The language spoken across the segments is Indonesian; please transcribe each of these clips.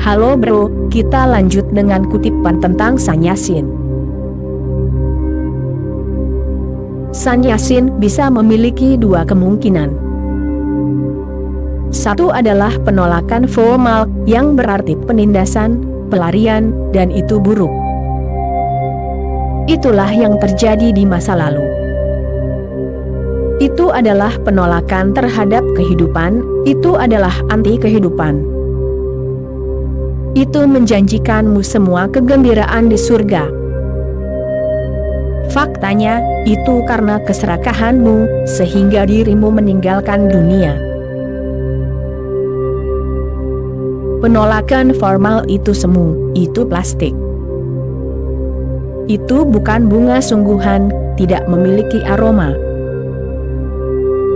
Halo bro, kita lanjut dengan kutipan tentang Sannyasin. Sannyasin bisa memiliki dua kemungkinan. Satu adalah penolakan formal, yang berarti penindasan, pelarian, dan itu buruk. Itulah yang terjadi di masa lalu. Itu adalah penolakan terhadap kehidupan, itu adalah anti kehidupan. Itu menjanjikanmu semua kegembiraan di surga. Faktanya, itu karena keserakahanmu, sehingga dirimu meninggalkan dunia. Penolakan formal itu semu, itu plastik. Itu bukan bunga sungguhan, tidak memiliki aroma.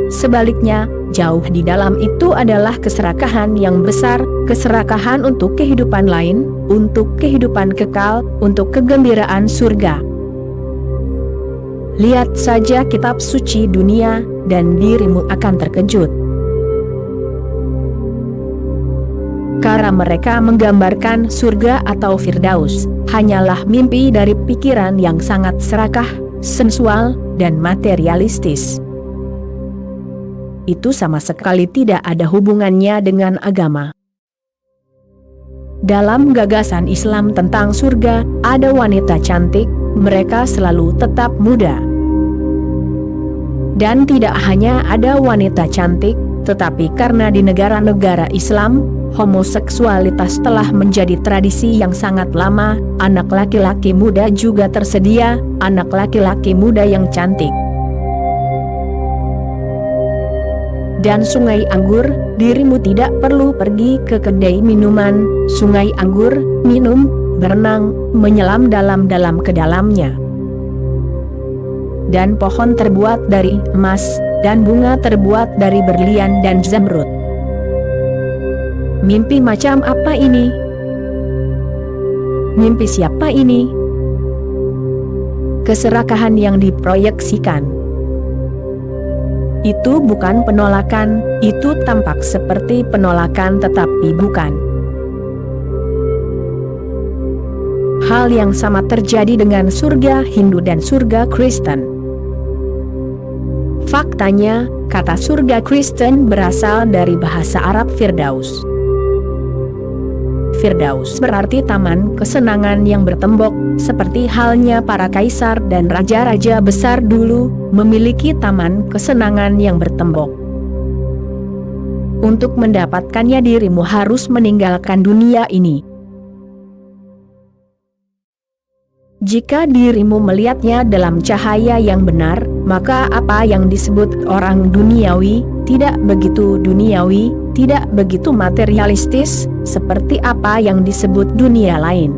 Sebaliknya, jauh di dalam itu adalah keserakahan yang besar, keserakahan untuk kehidupan lain, untuk kehidupan kekal, untuk kegembiraan surga. Lihat saja kitab suci dunia, dan dirimu akan terkejut. Karena mereka menggambarkan surga atau Firdaus, hanyalah mimpi dari pikiran yang sangat serakah, sensual, dan materialistis. Itu sama sekali tidak ada hubungannya dengan agama. Dalam gagasan Islam tentang surga, ada wanita cantik, mereka selalu tetap muda. Dan tidak hanya ada wanita cantik, tetapi karena di negara-negara Islam, homoseksualitas telah menjadi tradisi yang sangat lama, anak laki-laki muda juga tersedia, anak laki-laki muda yang cantik. Dan sungai anggur, dirimu tidak perlu pergi ke kedai minuman, sungai anggur, minum, berenang, menyelam dalam-dalam ke dalamnya. Dan pohon terbuat dari emas, dan bunga terbuat dari berlian dan zamrud. Mimpi macam apa ini? Mimpi siapa ini? Keserakahan yang diproyeksikan. Itu bukan penolakan, itu tampak seperti penolakan tetapi bukan. Hal yang sama terjadi dengan surga Hindu dan surga Kristen. Faktanya, kata surga Kristen berasal dari bahasa Arab Firdaus. Firdaus berarti taman kesenangan yang bertembok, seperti halnya para kaisar dan raja-raja besar dulu, memiliki taman kesenangan yang bertembok. Untuk mendapatkannya dirimu harus meninggalkan dunia ini. Jika dirimu melihatnya dalam cahaya yang benar, maka apa yang disebut orang duniawi, tidak begitu duniawi, tidak begitu materialistis, seperti apa yang disebut dunia lain.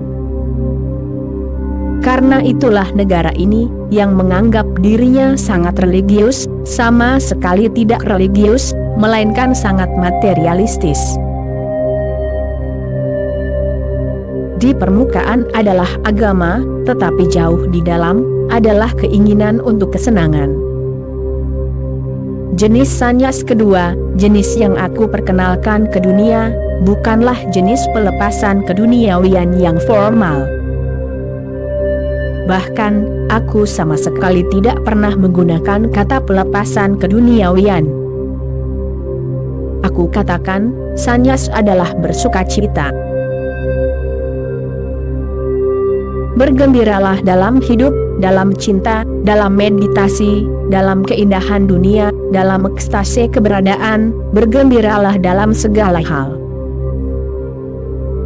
Karena itulah negara ini, yang menganggap dirinya sangat religius, sama sekali tidak religius, melainkan sangat materialistis. Di permukaan adalah agama, tetapi jauh di dalam, adalah keinginan untuk kesenangan. Jenis sannyas kedua, jenis yang aku perkenalkan ke dunia, bukanlah jenis pelepasan keduniawian yang formal. Bahkan, aku sama sekali tidak pernah menggunakan kata pelepasan keduniawian. Aku katakan, sannyas adalah bersukacita. Bergembiralah dalam hidup, dalam cinta, dalam meditasi, dalam keindahan dunia, dalam ekstase keberadaan, bergembiralah dalam segala hal.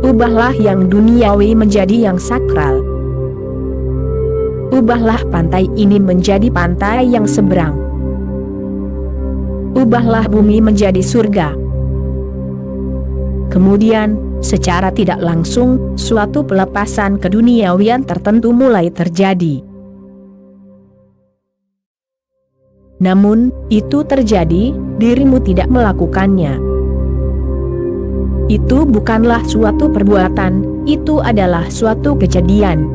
Ubahlah yang duniawi menjadi yang sakral. Ubahlah pantai ini menjadi pantai yang seberang. Ubahlah bumi menjadi surga. Kemudian, secara tidak langsung, suatu pelepasan keduniawian tertentu mulai terjadi. Namun, itu terjadi, dirimu tidak melakukannya. Itu bukanlah suatu perbuatan, itu adalah suatu kejadian.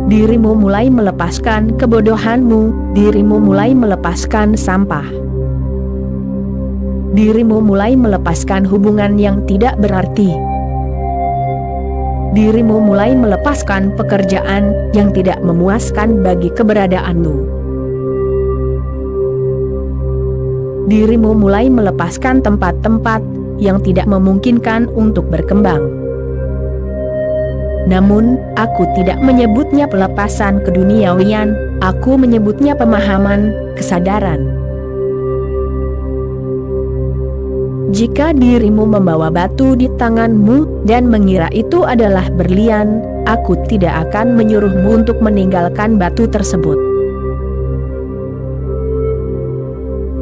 Dirimu mulai melepaskan kebodohanmu, dirimu mulai melepaskan sampah. dirimu mulai melepaskan hubungan yang tidak berarti. Dirimu mulai melepaskan pekerjaan yang tidak memuaskan bagi keberadaanmu. Dirimu mulai melepaskan tempat-tempat yang tidak memungkinkan untuk berkembang. Namun, aku tidak menyebutnya pelepasan keduniawian, aku menyebutnya pemahaman, kesadaran. Jika dirimu membawa batu di tanganmu dan mengira itu adalah berlian, aku tidak akan menyuruhmu untuk meninggalkan batu tersebut.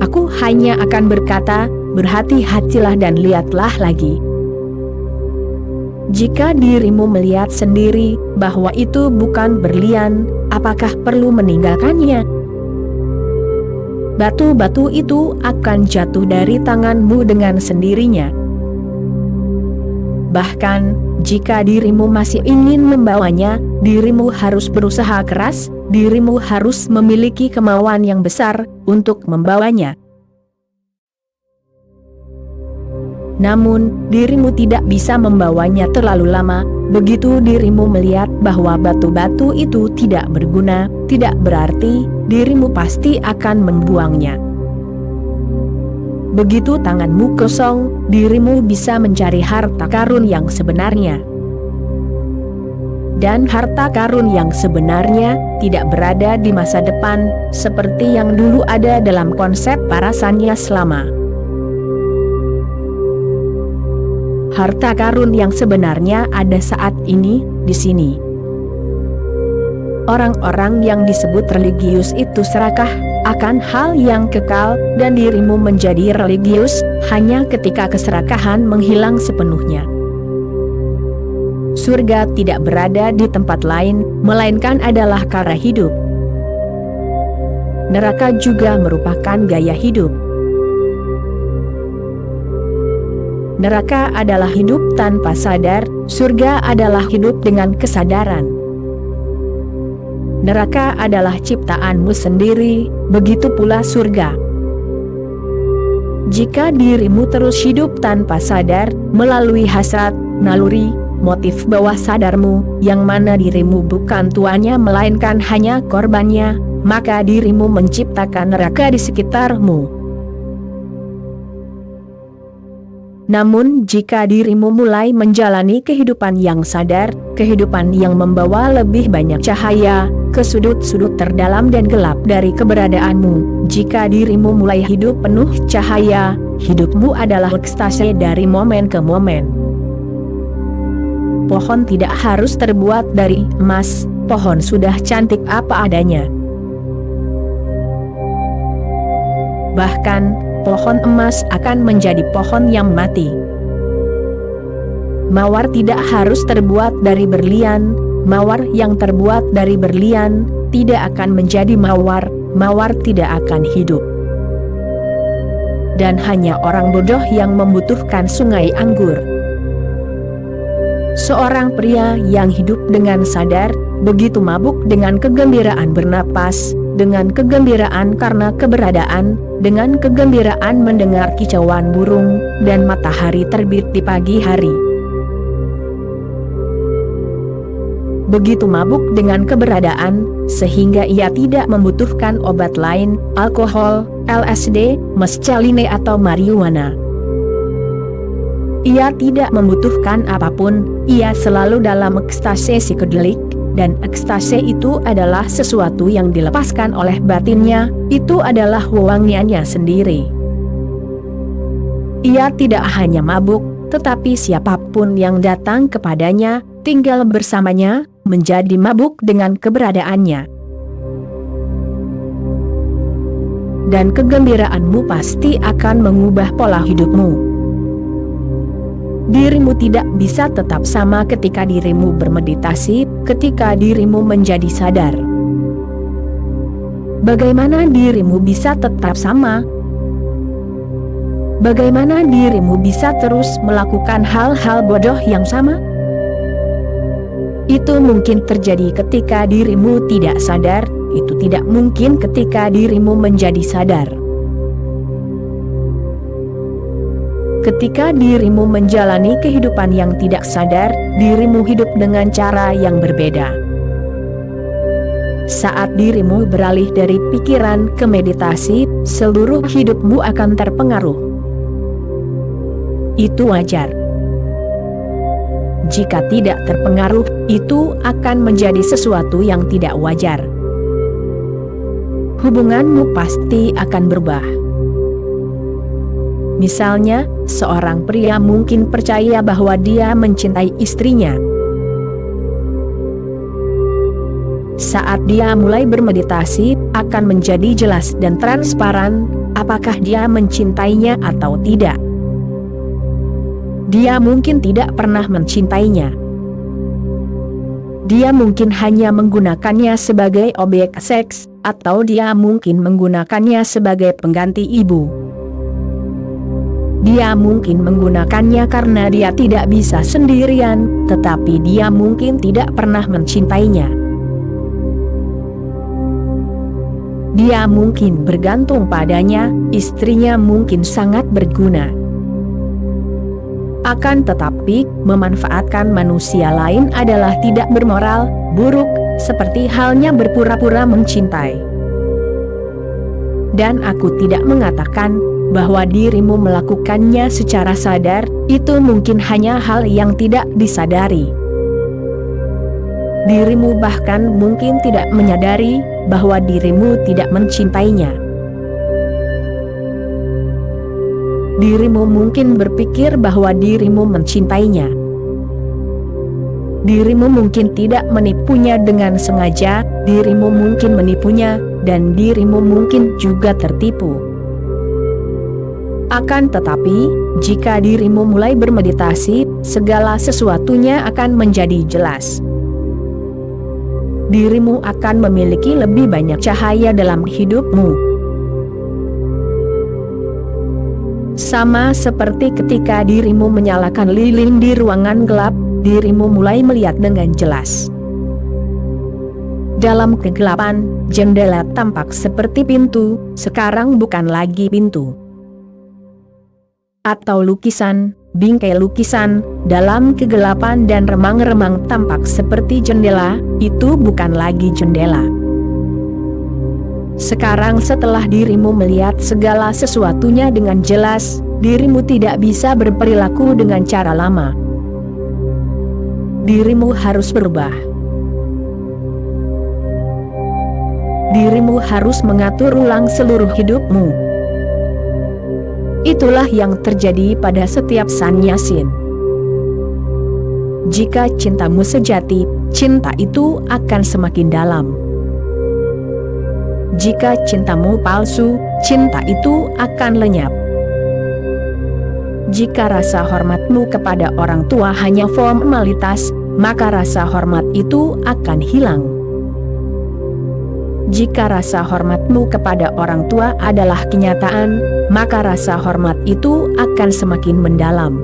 Aku hanya akan berkata, berhati-hatilah dan lihatlah lagi. Jika dirimu melihat sendiri bahwa itu bukan berlian, apakah perlu meninggalkannya? Batu-batu itu akan jatuh dari tanganmu dengan sendirinya. Bahkan, jika dirimu masih ingin membawanya, dirimu harus berusaha keras, dirimu harus memiliki kemauan yang besar untuk membawanya. Namun, dirimu tidak bisa membawanya terlalu lama. Begitu dirimu melihat bahwa batu-batu itu tidak berguna, tidak berarti, dirimu pasti akan membuangnya. Begitu tanganmu kosong, dirimu bisa mencari harta karun yang sebenarnya. Dan harta karun yang sebenarnya tidak berada di masa depan, seperti yang dulu ada dalam konsep para sannyas lama. Harta karun yang sebenarnya ada saat ini, di sini. Orang-orang yang disebut religius itu serakah akan hal yang kekal, dan dirimu menjadi religius hanya ketika keserakahan menghilang sepenuhnya. Surga tidak berada di tempat lain, melainkan adalah cara hidup. Neraka juga merupakan gaya hidup. Neraka adalah hidup tanpa sadar, surga adalah hidup dengan kesadaran. Neraka adalah ciptaanmu sendiri, begitu pula surga. Jika dirimu terus hidup tanpa sadar, melalui hasrat, naluri, motif bawah sadarmu, yang mana dirimu bukan tuannya melainkan hanya korbannya, maka dirimu menciptakan neraka di sekitarmu. Namun jika dirimu mulai menjalani kehidupan yang sadar, kehidupan yang membawa lebih banyak cahaya ke sudut-sudut terdalam dan gelap dari keberadaanmu, jika dirimu mulai hidup penuh cahaya, hidupmu adalah ekstase dari momen ke momen. Pohon tidak harus terbuat dari emas, pohon sudah cantik apa adanya. Bahkan, pohon emas akan menjadi pohon yang mati. Mawar tidak harus terbuat dari berlian, mawar yang terbuat dari berlian tidak akan menjadi mawar, mawar tidak akan hidup. Dan hanya orang bodoh yang membutuhkan sungai anggur. Seorang pria yang hidup dengan sadar, begitu mabuk dengan kegembiraan bernapas, dengan kegembiraan karena keberadaan, dengan kegembiraan mendengar kicauan burung, dan matahari terbit di pagi hari. Begitu mabuk dengan keberadaan, sehingga ia tidak membutuhkan obat lain, alkohol, LSD, mescaline atau marijuana. Ia tidak membutuhkan apapun, ia selalu dalam ekstase psikedelik, dan ekstase itu adalah sesuatu yang dilepaskan oleh batinnya, itu adalah wewangiannya sendiri. Ia tidak hanya mabuk, tetapi siapapun yang datang kepadanya, tinggal bersamanya, menjadi mabuk dengan keberadaannya. Dan kegembiraanmu pasti akan mengubah pola hidupmu. Dirimu tidak bisa tetap sama ketika dirimu bermeditasi, ketika dirimu menjadi sadar. Bagaimana dirimu bisa tetap sama? Bagaimana dirimu bisa terus melakukan hal-hal bodoh yang sama? Itu mungkin terjadi ketika dirimu tidak sadar, itu tidak mungkin ketika dirimu menjadi sadar. Ketika dirimu menjalani kehidupan yang tidak sadar, dirimu hidup dengan cara yang berbeda. Saat dirimu beralih dari pikiran ke meditasi, seluruh hidupmu akan terpengaruh. Itu wajar. Jika tidak terpengaruh, itu akan menjadi sesuatu yang tidak wajar. Hubunganmu pasti akan berubah. Misalnya, seorang pria mungkin percaya bahwa dia mencintai istrinya. Saat dia mulai bermeditasi, akan menjadi jelas dan transparan, apakah dia mencintainya atau tidak. Dia mungkin tidak pernah mencintainya. Dia mungkin hanya menggunakannya sebagai objek seks, atau dia mungkin menggunakannya sebagai pengganti ibu. Dia mungkin menggunakannya karena dia tidak bisa sendirian, tetapi dia mungkin tidak pernah mencintainya. Dia mungkin bergantung padanya, istrinya mungkin sangat berguna. Akan tetapi, memanfaatkan manusia lain adalah tidak bermoral, buruk, seperti halnya berpura-pura mencintai. Dan aku tidak mengatakan bahwa dirimu melakukannya secara sadar, itu mungkin hanya hal yang tidak disadari. Dirimu bahkan mungkin tidak menyadari bahwa dirimu tidak mencintainya. Dirimu mungkin berpikir bahwa dirimu mencintainya. Dirimu mungkin tidak menipunya dengan sengaja, dirimu mungkin menipunya, dan dirimu mungkin juga tertipu. Akan tetapi, jika dirimu mulai bermeditasi, segala sesuatunya akan menjadi jelas. Dirimu akan memiliki lebih banyak cahaya dalam hidupmu. Sama seperti ketika dirimu menyalakan lilin di ruangan gelap, dirimu mulai melihat dengan jelas. Dalam kegelapan, jendela tampak seperti pintu, sekarang bukan lagi pintu. Atau lukisan, bingkai lukisan, dalam kegelapan dan remang-remang tampak seperti jendela, itu bukan lagi jendela. Sekarang setelah dirimu melihat segala sesuatunya dengan jelas, dirimu tidak bisa berperilaku dengan cara lama. Dirimu harus berubah. Dirimu harus mengatur ulang seluruh hidupmu. Itulah yang terjadi pada setiap sannyasin. Jika cintamu sejati, cinta itu akan semakin dalam. Jika cintamu palsu, cinta itu akan lenyap. Jika rasa hormatmu kepada orang tua hanya formalitas, maka rasa hormat itu akan hilang. Jika rasa hormatmu kepada orang tua adalah kenyataan, maka rasa hormat itu akan semakin mendalam.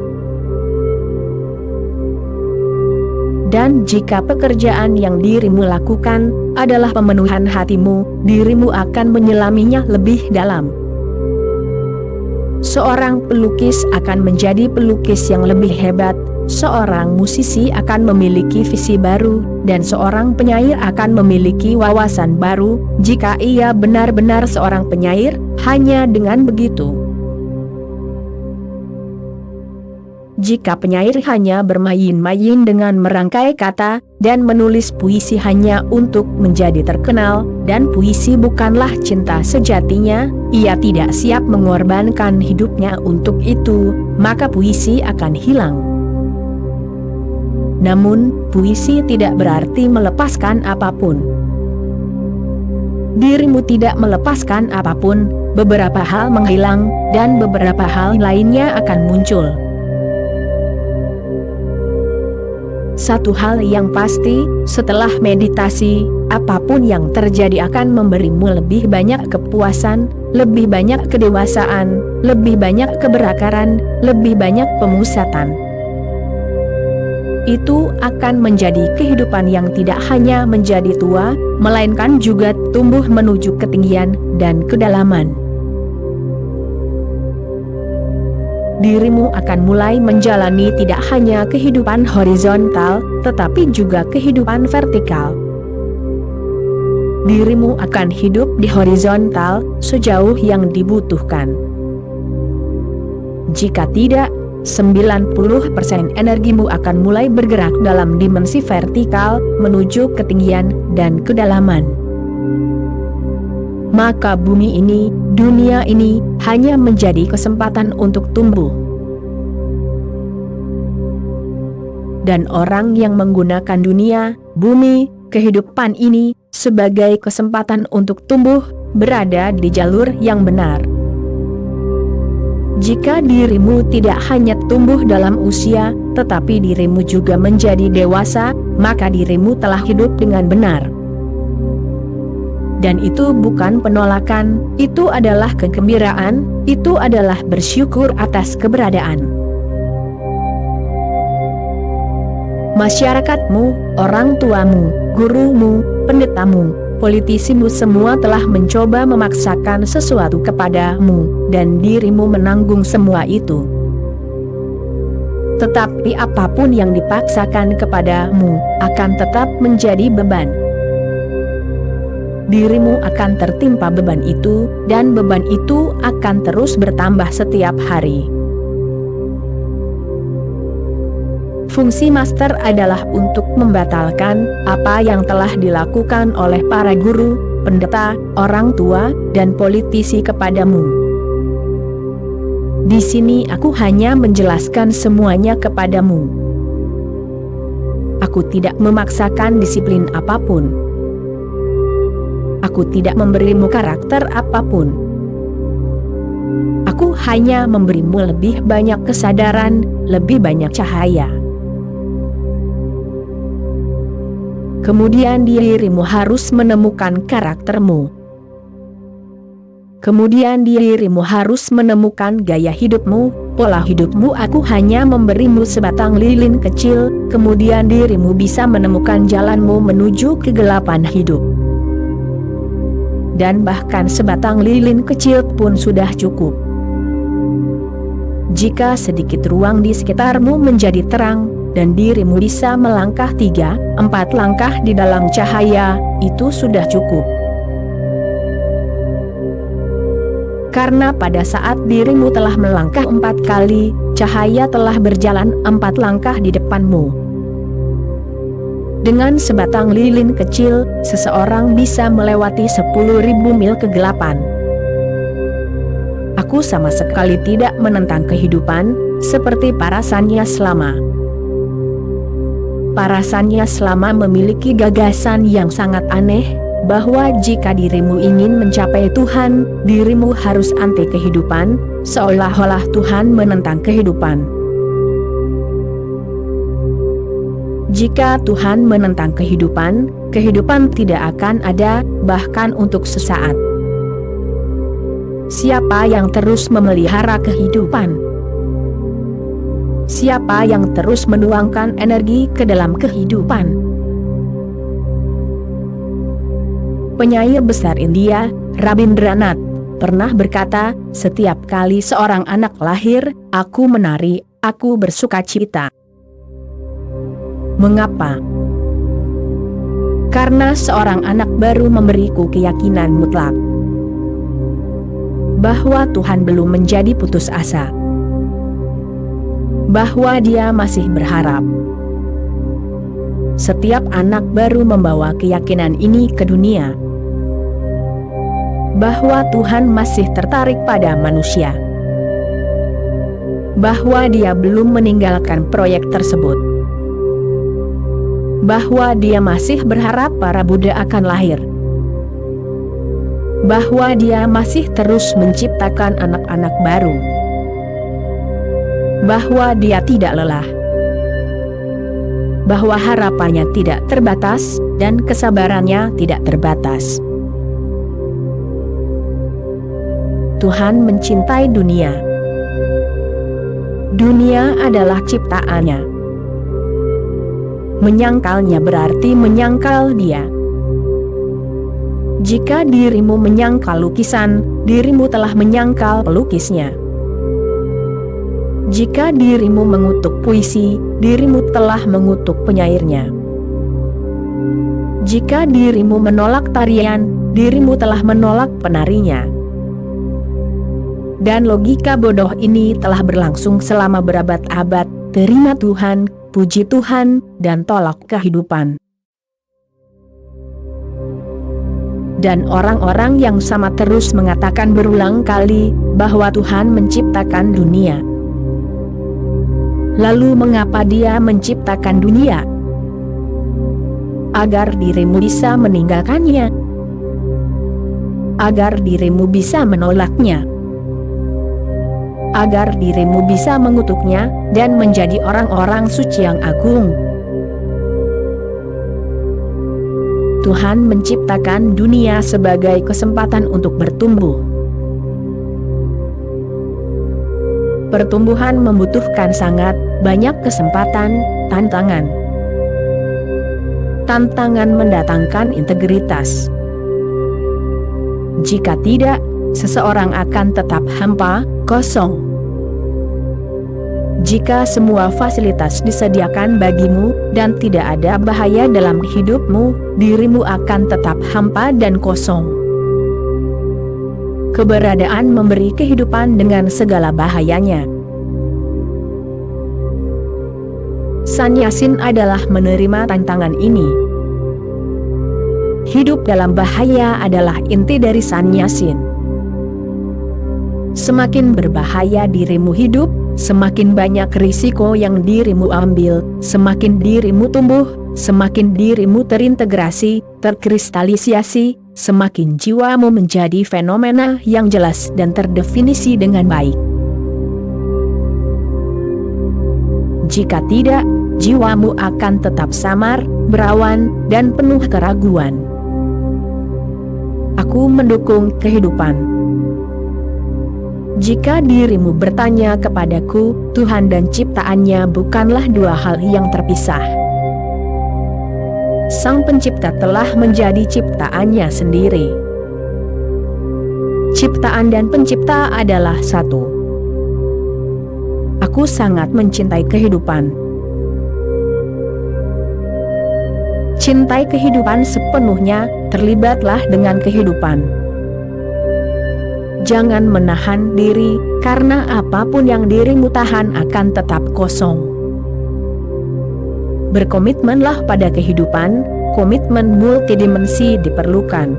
Dan jika pekerjaan yang dirimu lakukan adalah pemenuhan hatimu, dirimu akan menyelaminya lebih dalam. Seorang pelukis akan menjadi pelukis yang lebih hebat, seorang musisi akan memiliki visi baru, dan seorang penyair akan memiliki wawasan baru, jika ia benar-benar seorang penyair. Hanya dengan begitu. Jika penyair hanya bermain-main dengan merangkai kata, dan menulis puisi hanya untuk menjadi terkenal, dan puisi bukanlah cinta sejatinya, ia tidak siap mengorbankan hidupnya untuk itu, maka puisi akan hilang. Namun, puisi tidak berarti melepaskan apapun. Dirimu tidak melepaskan apapun, beberapa hal menghilang, dan beberapa hal lainnya akan muncul. Satu hal yang pasti, setelah meditasi, apapun yang terjadi akan memberimu lebih banyak kepuasan, lebih banyak kedewasaan, lebih banyak keberakaran, lebih banyak pemusatan. Itu akan menjadi kehidupan yang tidak hanya menjadi tua, melainkan juga tumbuh menuju ketinggian dan kedalaman. dirimu akan mulai menjalani tidak hanya kehidupan horizontal, tetapi juga kehidupan vertikal. Dirimu akan hidup di horizontal sejauh yang dibutuhkan. Jika tidak, 90% energimu akan mulai bergerak dalam dimensi vertikal, menuju ketinggian dan kedalaman. Maka bumi ini, dunia ini, hanya menjadi kesempatan untuk tumbuh. Dan orang yang menggunakan dunia, bumi, kehidupan ini, sebagai kesempatan untuk tumbuh, berada di jalur yang benar. Jika dirimu tidak hanya tumbuh dalam usia, tetapi dirimu juga menjadi dewasa, maka dirimu telah hidup dengan benar. Dan itu bukan penolakan, itu adalah kegembiraan, itu adalah bersyukur atas keberadaan. Masyarakatmu, orang tuamu, gurumu, pendetamu, politisimu semua telah mencoba memaksakan sesuatu kepadamu, dan dirimu menanggung semua itu. Tetapi apapun yang dipaksakan kepadamu, akan tetap menjadi beban. Dirimu akan tertimpa beban itu, dan beban itu akan terus bertambah setiap hari. Fungsi master adalah untuk membatalkan apa yang telah dilakukan oleh para guru, pendeta, orang tua, dan politisi kepadamu. Di sini aku hanya menjelaskan semuanya kepadamu. Aku tidak memaksakan disiplin apapun. Aku tidak memberimu karakter apapun. Aku hanya memberimu lebih banyak kesadaran, lebih banyak cahaya. Kemudian dirimu harus menemukan karaktermu. Kemudian dirimu harus menemukan gaya hidupmu, pola hidupmu. Aku hanya memberimu sebatang lilin kecil, kemudian dirimu bisa menemukan jalanmu menuju kegelapan hidup. Dan bahkan sebatang lilin kecil pun sudah cukup. Jika sedikit ruang di sekitarmu menjadi terang, dan dirimu bisa melangkah 3-4 langkah di dalam cahaya, itu sudah cukup. Karena pada saat dirimu telah melangkah 4 kali, cahaya telah berjalan 4 langkah di depanmu. Dengan sebatang lilin kecil, seseorang bisa melewati 10.000 mil kegelapan. Aku sama sekali tidak menentang kehidupan, seperti para sannyas lama. Para sannyas lama memiliki gagasan yang sangat aneh, bahwa jika dirimu ingin mencapai Tuhan, dirimu harus anti kehidupan, seolah-olah Tuhan menentang kehidupan. Jika Tuhan menentang kehidupan, kehidupan tidak akan ada, bahkan untuk sesaat. Siapa yang terus memelihara kehidupan? Siapa yang terus menuangkan energi ke dalam kehidupan? Penyair besar India, Rabindranath, pernah berkata, "Setiap kali seorang anak lahir, aku menari, aku bersukacita." Mengapa? Karena seorang anak baru memberiku keyakinan mutlak bahwa Tuhan belum menjadi putus asa, bahwa Dia masih berharap. Setiap anak baru membawa keyakinan ini ke dunia, bahwa Tuhan masih tertarik pada manusia, bahwa Dia belum meninggalkan proyek tersebut, bahwa Dia masih berharap para Buddha akan lahir, bahwa Dia masih terus menciptakan anak-anak baru, bahwa Dia tidak lelah, bahwa harapannya tidak terbatas, dan kesabarannya tidak terbatas. Tuhan mencintai dunia. Dunia adalah ciptaannya. Menyangkalnya berarti menyangkal Dia. Jika dirimu menyangkal lukisan, dirimu telah menyangkal pelukisnya. Jika dirimu mengutuk puisi, dirimu telah mengutuk penyairnya. Jika dirimu menolak tarian, dirimu telah menolak penarinya. Dan logika bodoh ini telah berlangsung selama berabad-abad. Terima Tuhan, puji Tuhan, dan tolak kehidupan. Dan orang-orang yang sama terus mengatakan berulang kali bahwa Tuhan menciptakan dunia. Lalu mengapa Dia menciptakan dunia? Agar dirimu bisa meninggalkannya. Agar dirimu bisa menolaknya. Agar dirimu bisa mengutuknya, dan menjadi orang-orang suci yang agung. Tuhan menciptakan dunia sebagai kesempatan untuk bertumbuh. Pertumbuhan membutuhkan sangat banyak kesempatan, tantangan. Tantangan mendatangkan integritas. Jika tidak, seseorang akan tetap hampa, kosong. Jika semua fasilitas disediakan bagimu, dan tidak ada bahaya dalam hidupmu, dirimu akan tetap hampa dan kosong. Keberadaan memberi kehidupan dengan segala bahayanya. Sanyasin adalah menerima tantangan ini. Hidup dalam bahaya adalah inti dari sanyasin. Semakin berbahaya dirimu hidup, semakin banyak risiko yang dirimu ambil, semakin dirimu tumbuh, semakin dirimu terintegrasi, terkristalisasi, semakin jiwamu menjadi fenomena yang jelas dan terdefinisi dengan baik. Jika tidak, jiwamu akan tetap samar, berawan, dan penuh keraguan. Aku mendukung kehidupan. Jika dirimu bertanya kepadaku, Tuhan dan ciptaannya bukanlah dua hal yang terpisah. Sang Pencipta telah menjadi ciptaannya sendiri. Ciptaan dan pencipta adalah satu. Aku sangat mencintai kehidupan. Cintai kehidupan sepenuhnya, terlibatlah dengan kehidupan. Jangan menahan diri, karena apapun yang dirimu tahan akan tetap kosong. Berkomitmenlah pada kehidupan, komitmen multidimensi diperlukan.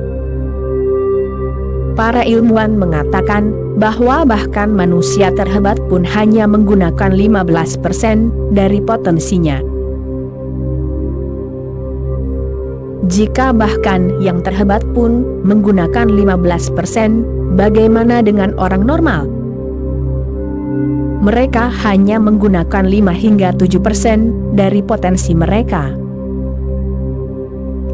Para ilmuwan mengatakan bahwa bahkan manusia terhebat pun hanya menggunakan 15% dari potensinya. Jika bahkan yang terhebat pun menggunakan 15%, bagaimana dengan orang normal? Mereka hanya menggunakan 5 hingga 7% dari potensi mereka.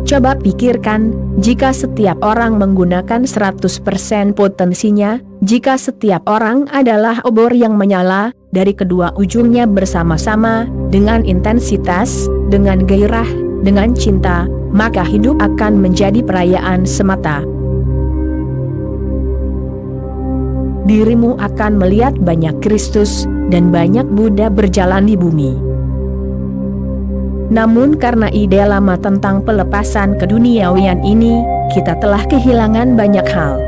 Coba pikirkan, jika setiap orang menggunakan 100% potensinya, jika setiap orang adalah obor yang menyala, dari kedua ujungnya bersama-sama, dengan intensitas, dengan gairah, dengan cinta, maka hidup akan menjadi perayaan semata. Dirimu akan melihat banyak Kristus dan banyak Buddha berjalan di bumi. Namun karena ide lama tentang pelepasan keduniawian ini, kita telah kehilangan banyak hal.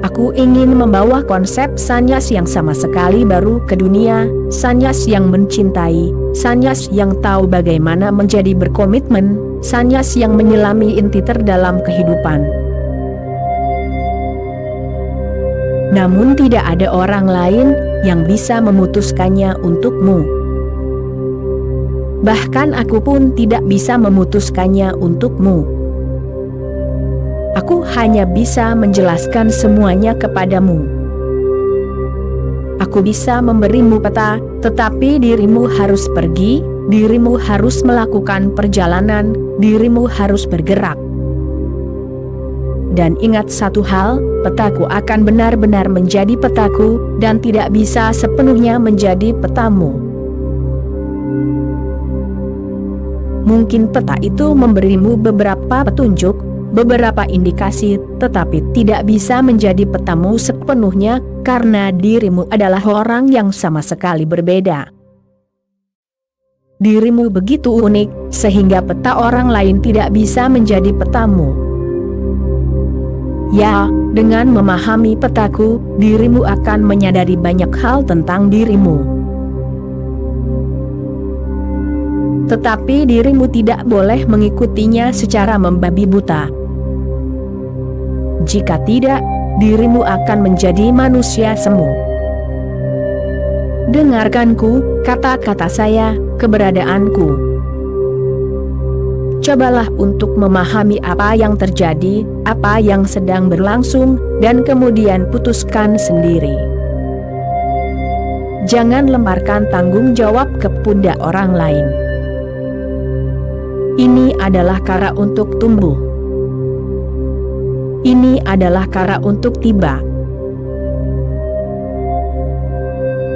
Aku ingin membawa konsep sannyas yang sama sekali baru ke dunia, sannyas yang mencintai, sannyas yang tahu bagaimana menjadi berkomitmen, sannyas yang menyelami inti terdalam kehidupan. Namun tidak ada orang lain yang bisa memutuskannya untukmu. Bahkan aku pun tidak bisa memutuskannya untukmu. Aku hanya bisa menjelaskan semuanya kepadamu. Aku bisa memberimu peta, tetapi dirimu harus pergi, dirimu harus melakukan perjalanan, dirimu harus bergerak. Dan ingat satu hal, petaku akan benar-benar menjadi petaku, dan tidak bisa sepenuhnya menjadi petamu. Mungkin peta itu memberimu beberapa petunjuk, beberapa indikasi, tetapi tidak bisa menjadi petamu sepenuhnya, karena dirimu adalah orang yang sama sekali berbeda. Dirimu begitu unik, sehingga peta orang lain tidak bisa menjadi petamu. Ya, dengan memahami petaku, dirimu akan menyadari banyak hal tentang dirimu. Tetapi dirimu tidak boleh mengikutinya secara membabi buta. Jika tidak, dirimu akan menjadi manusia semu. Dengarkanku, kata-kata saya, keberadaanku. Cobalah untuk memahami apa yang terjadi, apa yang sedang berlangsung, dan kemudian putuskan sendiri. Jangan lemparkan tanggung jawab ke pundak orang lain. Ini adalah cara untuk tumbuh. Ini adalah cara untuk tiba.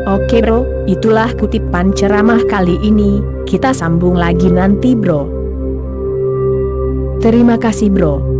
Oke bro, itulah kutipan ceramah kali ini, kita sambung lagi nanti bro. Terima kasih bro.